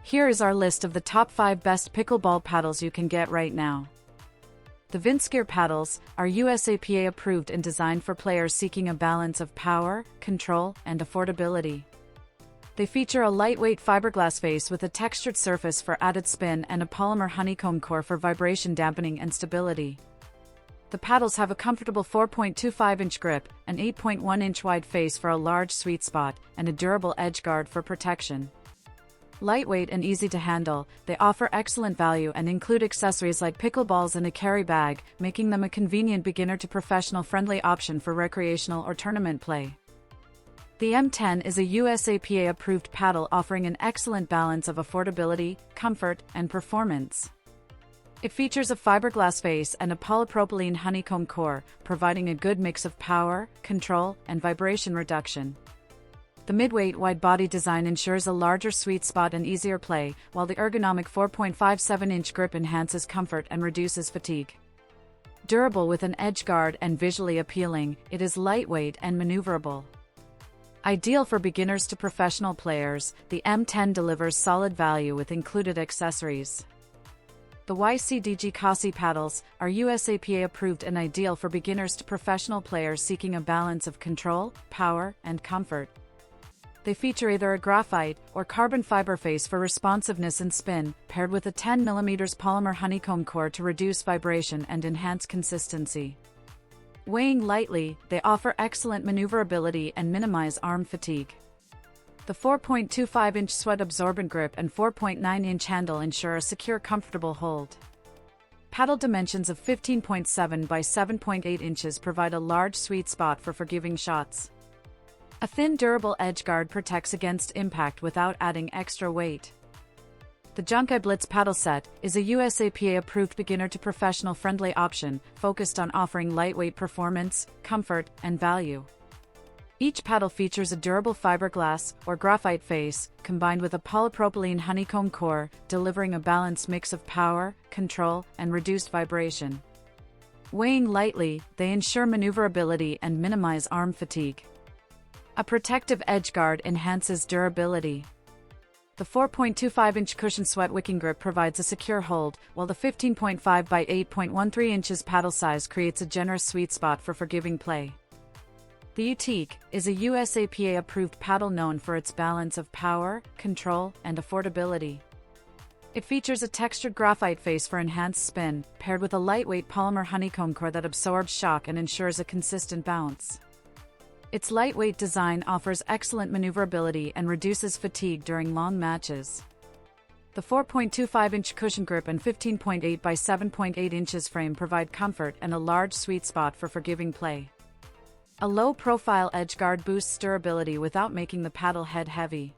Here is our list of the top 5 best pickleball paddles you can get right now. The VINSGUIR paddles are USAPA approved and designed for players seeking a balance of power, control, and affordability. They feature a lightweight fiberglass face with a textured surface for added spin and a polymer honeycomb core for vibration dampening and stability. The paddles have a comfortable 4.25-inch grip, an 8.1-inch wide face for a large sweet spot, and a durable edge guard for protection. Lightweight and easy to handle, they offer excellent value and include accessories like pickleballs and a carry bag, making them a convenient beginner to professional-friendly option for recreational or tournament play. The MTEN is a USAPA-approved paddle offering an excellent balance of affordability, comfort, and performance. It features a fiberglass face and a polypropylene honeycomb core, providing a good mix of power, control, and vibration reduction. The mid-weight wide-body design ensures a larger sweet spot and easier play, while the ergonomic 4.57-inch grip enhances comfort and reduces fatigue. Durable with an edge guard and visually appealing, it is lightweight and maneuverable. Ideal for beginners to professional players, the MTEN delivers solid value with included accessories. The DGYCASI paddles are USAPA approved and ideal for beginners to professional players seeking a balance of control, power, and comfort. They feature either a graphite or carbon fiber face for responsiveness and spin, paired with a 10mm polymer honeycomb core to reduce vibration and enhance consistency. Weighing lightly, they offer excellent maneuverability and minimize arm fatigue. The 4.25-inch sweat-absorbent grip and 4.9-inch handle ensure a secure, comfortable hold. Paddle dimensions of 15.7 by 7.8 inches provide a large sweet spot for forgiving shots. A thin, durable edge guard protects against impact without adding extra weight. The JoncAye BLITZ paddle set is a USAPA-approved beginner-to-professional-friendly option focused on offering lightweight performance, comfort, and value. Each paddle features a durable fiberglass or graphite face, combined with a polypropylene honeycomb core, delivering a balanced mix of power, control, and reduced vibration. Weighing lightly, they ensure maneuverability and minimize arm fatigue. A protective edge guard enhances durability. The 4.25-inch cushion sweat-wicking grip provides a secure hold, while the 15.5 by 8.13 inches paddle size creates a generous sweet spot for forgiving play. The Uteeqe is a USAPA-approved paddle known for its balance of power, control, and affordability. It features a textured graphite face for enhanced spin, paired with a lightweight polymer honeycomb core that absorbs shock and ensures a consistent bounce. Its lightweight design offers excellent maneuverability and reduces fatigue during long matches. The 4.25-inch cushion grip and 15.8 by 7.8 inches frame provide comfort and a large sweet spot for forgiving play. A low-profile edge guard boosts durability without making the paddle head heavy.